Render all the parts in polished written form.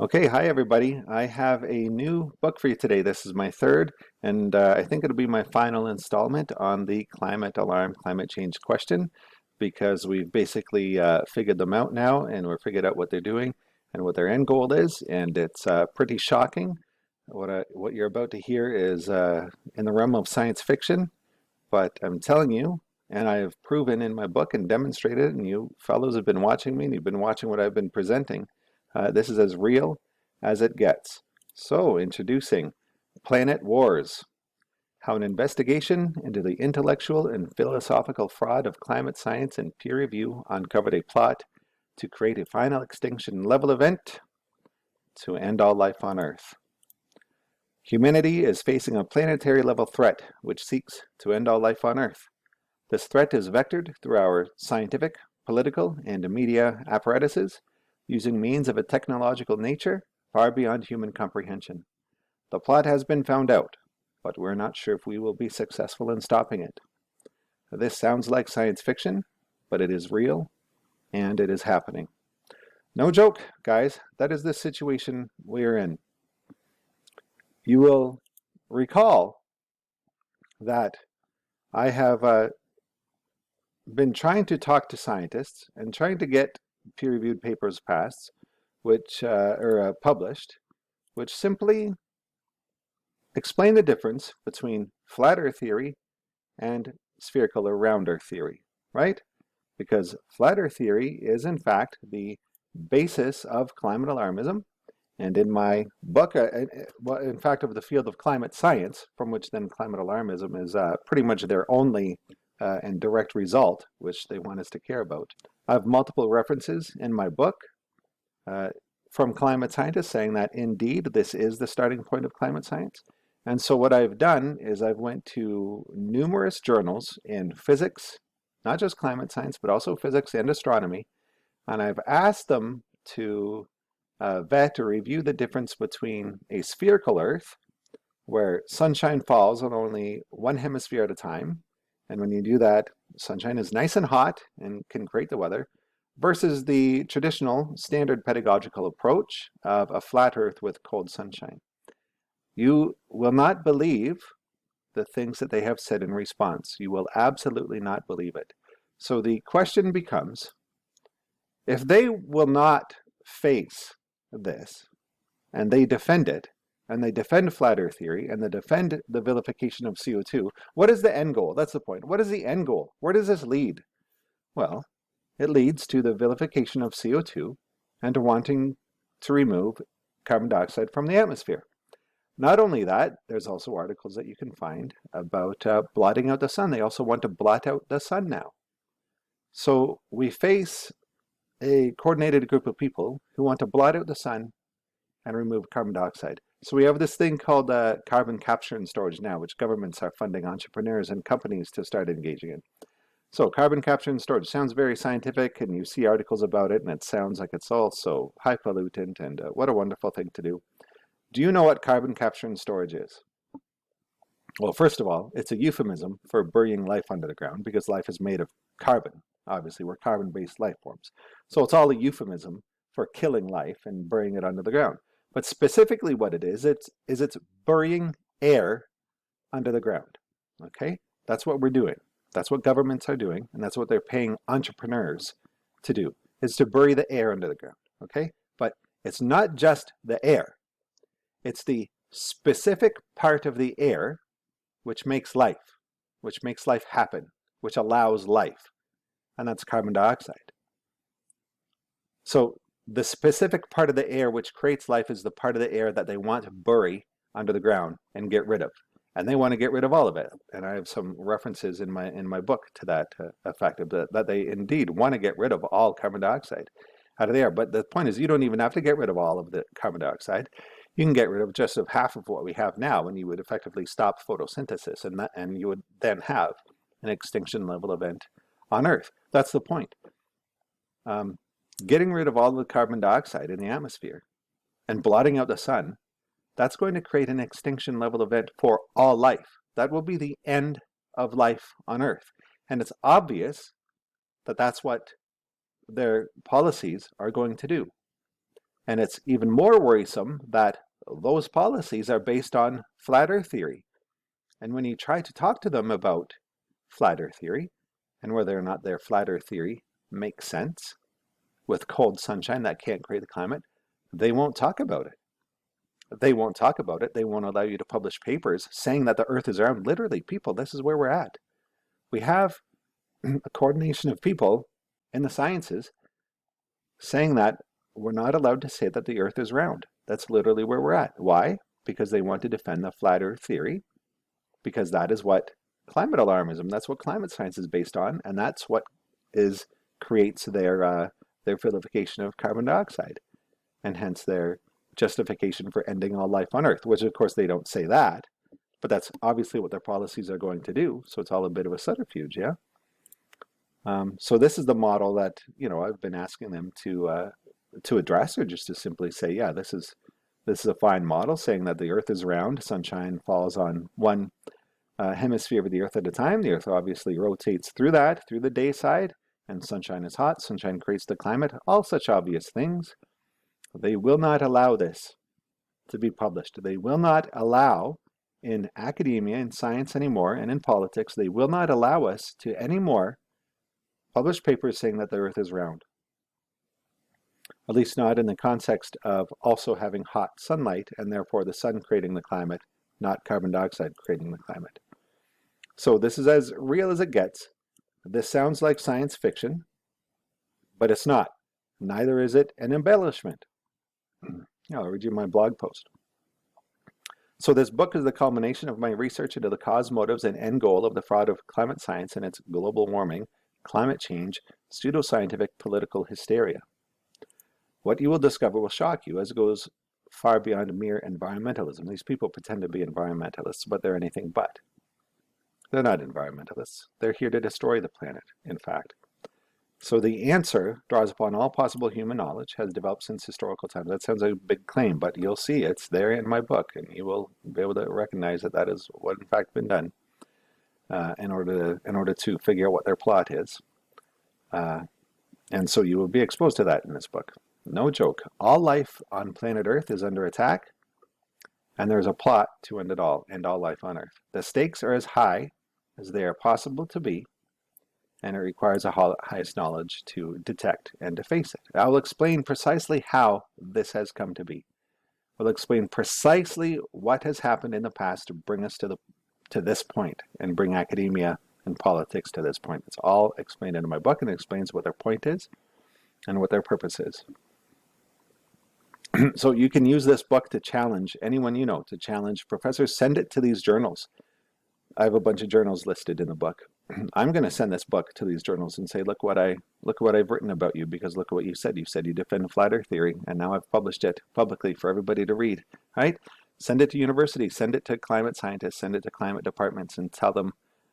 Okay, hi everybody. I have a new book for you today. This is my third, and I think it'll be my final installment on the climate alarm, climate change question, because we've basically figured them out now, and we've figured out what they're doing and what their end goal is, and it's pretty shocking. What you're about to hear is in the realm of science fiction, but I'm telling you, and I have proven in my book and demonstrated, and you fellows have been watching me, and you've been watching what I've been presenting. This is as real as it gets. So, introducing Planet Wars, how an investigation into the intellectual and philosophical fraud of climate science and peer review uncovered a plot to create a final extinction level event to end all life on Earth. Humanity is facing a planetary level threat which seeks to end all life on Earth. This threat is vectored through our scientific, political, and media apparatuses using means of a technological nature far beyond human comprehension. The plot has been found out, but we're not sure if we will be successful in stopping it. This sounds like science fiction, but it is real, and it is happening. No joke, guys, that is the situation we're in. You will recall that I have been trying to talk to scientists and trying to get peer-reviewed papers passed, published, which simply explain the difference between flat Earth theory and spherical or round Earth theory, right? Because flat Earth theory is in fact the basis of climate alarmism, and in my book, in fact, of the field of climate science, from which then climate alarmism is pretty much their only and direct result, which they want us to care about. I have multiple references in my book from climate scientists saying that indeed this is the starting point of climate science. And so what I've done is I've went to numerous journals in physics, not just climate science, but also physics and astronomy, and I've asked them to vet or review the difference between a spherical Earth, where sunshine falls on only one hemisphere at a time, and when you do that, sunshine is nice and hot and can create the weather, versus the traditional standard pedagogical approach of a flat Earth with cold sunshine. You will not believe the things that they have said in response. You will absolutely not believe it. So the question becomes, if they will not face this, and they defend it, and they defend flat Earth theory, and they defend the vilification of CO2, what is the end goal? That's the point. What is the end goal? Where does this lead? Well, it leads to the vilification of CO2 and to wanting to remove carbon dioxide from the atmosphere. Not only that, there's also articles that you can find about blotting out the sun. They also want to blot out the sun now. So we face a coordinated group of people who want to blot out the sun and remove carbon dioxide. So we have this thing called carbon capture and storage now, which governments are funding entrepreneurs and companies to start engaging in. So carbon capture and storage sounds very scientific, and you see articles about it, and it sounds like it's also high pollutant, and what a wonderful thing to do. Do you know what carbon capture and storage is? Well, first of all, it's a euphemism for burying life under the ground, because life is made of carbon. Obviously, we're carbon-based life forms. So it's all a euphemism for killing life and burying it under the ground. But specifically what it is, it's burying air under the ground. Okay? That's what we're doing. That's what governments are doing, and that's what they're paying entrepreneurs to do, is to bury the air under the ground. Okay? But it's not just the air. It's the specific part of the air which makes life happen, which allows life, and that's carbon dioxide. So the specific part of the air which creates life is the part of the air that they want to bury under the ground and get rid of. And they want to get rid of all of it. And I have some references in my book to that effect, that they indeed want to get rid of all carbon dioxide out of the air. But the point is, you don't even have to get rid of all of the carbon dioxide. You can get rid of just half of what we have now, and you would effectively stop photosynthesis, and you would then have an extinction level event on Earth. That's the point. Getting rid of all the carbon dioxide in the atmosphere and blotting out the sun, that's going to create an extinction level event for all life. That will be the end of life on Earth. And it's obvious that that's what their policies are going to do. And it's even more worrisome that those policies are based on flat earth theory. And when you try to talk to them about flat earth theory and whether or not their flat earth theory makes sense with cold sunshine that can't create the climate, they won't talk about it. They won't talk about it. They won't allow you to publish papers saying that the earth is round. Literally, people, this is where we're at. We have a coordination of people in the sciences saying that we're not allowed to say that the earth is round. That's literally where we're at. Why? Because they want to defend the flat earth theory, because that is what climate alarmism, that's what climate science is based on, and that's what creates their vilification of carbon dioxide, and hence their justification for ending all life on earth, which of course they don't say that, but that's obviously what their policies are going to do. So it's all a bit of a subterfuge, yeah? So this is the model that, I've been asking them to address, or just to simply say, yeah, this is a fine model saying that the earth is round, sunshine falls on one hemisphere of the earth at a time. The earth obviously rotates through the day side, and sunshine is hot, sunshine creates the climate, all such obvious things. They will not allow this to be published. They will not allow, in academia, in science anymore, and in politics, they will not allow us to anymore publish papers saying that the earth is round. At least not in the context of also having hot sunlight and therefore the sun creating the climate, not carbon dioxide creating the climate. So this is as real as it gets. This sounds like science fiction, but it's not. Neither is it an embellishment. I'll read you my blog post. So this book is the culmination of my research into the cause, motives, and end goal of the fraud of climate science and its global warming, climate change, pseudoscientific political hysteria. What you will discover will shock you, as it goes far beyond mere environmentalism. These people pretend to be environmentalists, but they're anything but. They're not environmentalists. They're here to destroy the planet, in fact. So the answer draws upon all possible human knowledge, has developed since historical times. That sounds like a big claim, but you'll see it's there in my book, and you will be able to recognize that that is what in fact been done in order to figure out what their plot is. And so you will be exposed to that in this book. No joke. All life on planet Earth is under attack, and there's a plot to end it all, end all life on Earth. The stakes are as high as they are possible to be, and it requires the highest knowledge to detect and to face it. I will explain precisely how this has come to be. We'll explain precisely what has happened in the past to bring us to this point, and bring academia and politics to this point. It's all explained in my book, and it explains what their point is and what their purpose is. So you can use this book to challenge anyone you know, to challenge professors. Send it to these journals. I have a bunch of journals listed in the book. I'm going to send this book to these journals and say, look what I've written about you, because look at what you said. You said you defend flat earth theory, and now I've published it publicly for everybody to read, right? Send it to universities, send it to climate scientists, send it to climate departments, and tell them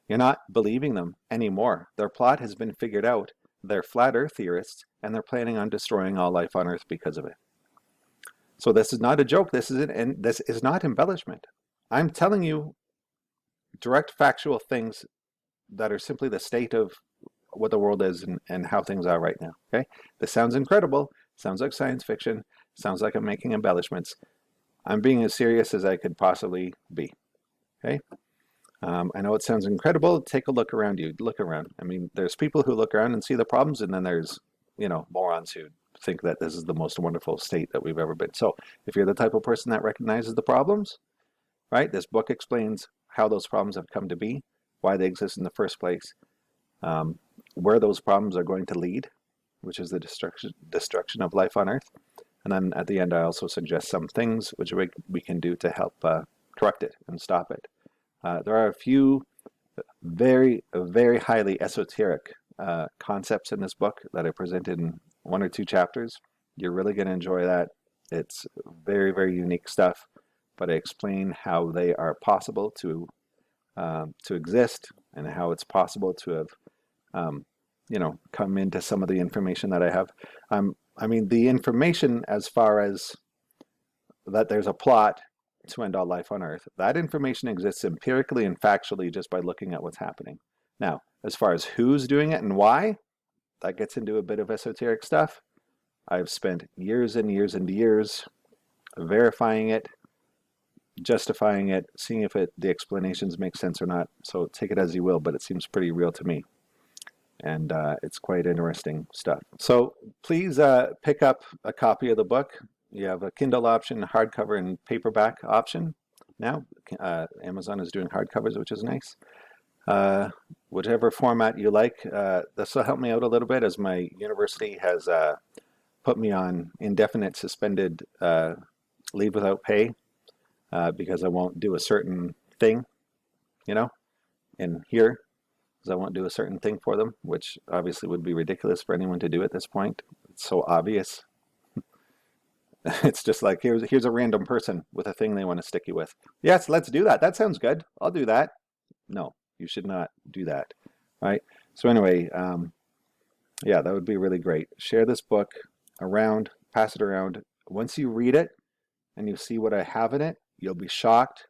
you're not believing them anymore. Their plot has been figured out. They're flat earth theorists, and they're planning on destroying all life on earth because of it. So this is not a joke. This is not embellishment. I'm telling you direct factual things that are simply the state of what the world is and how things are right now. Okay, this sounds incredible, sounds like science fiction, sounds like I'm making embellishments. I'm being as serious as I could possibly be. Okay, I know it sounds incredible. Take a look around you. Look around. I mean, there's people who look around and see the problems, and then there's morons who think that this is the most wonderful state that we've ever been. So if you're the type of person that recognizes the problems, right, this book explains how those problems have come to be, why they exist in the first place, where those problems are going to lead, which is the destruction of life on Earth. And then at the end, I also suggest some things which we can do to help correct it and stop it. There are a few very, very highly esoteric concepts in this book that I presented in 1 or 2 chapters. You're really going to enjoy that. It's very, very unique stuff, but I explain how they are possible to exist, and how it's possible to have, come into some of the information that I have. I mean, the information as far as that there's a plot to end all life on Earth, that information exists empirically and factually just by looking at what's happening. Now, as far as who's doing it and why, that gets into a bit of esoteric stuff, I've spent years and years and years verifying it, justifying it, seeing if the explanations make sense or not. So take it as you will, but it seems pretty real to me. And it's quite interesting stuff. So please pick up a copy of the book. You have a Kindle option, hardcover, and paperback option now. Amazon is doing hardcovers, which is nice. Whichever format you like, this will help me out a little bit as my university has put me on indefinite suspended leave without pay because I won't do a certain thing, you know, in here. Because I won't do a certain thing for them, which obviously would be ridiculous for anyone to do at this point. It's so obvious. It's just like, here's a random person with a thing they want to stick you with. Yes, let's do that. That sounds good. I'll do that. No, you should not do that. Right? So anyway, yeah, that would be really great. Share this book around, pass it around. Once you read it and you see what I have in it, you'll be shocked.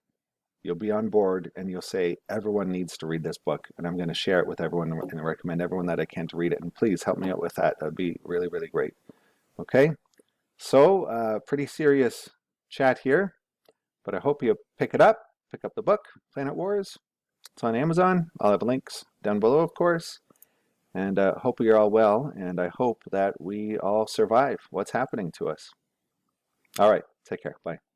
You'll be on board and you'll say, everyone needs to read this book. And I'm going to share it with everyone and recommend everyone that I can to read it. And please help me out with that. That'd be really, really great. Okay? So, pretty serious chat here, but I hope you pick it up. Pick up the book, Planet Wars. It's on Amazon. I'll have links down below, of course. And hope you're all well, and I hope that we all survive what's happening to us. All right, take care. Bye.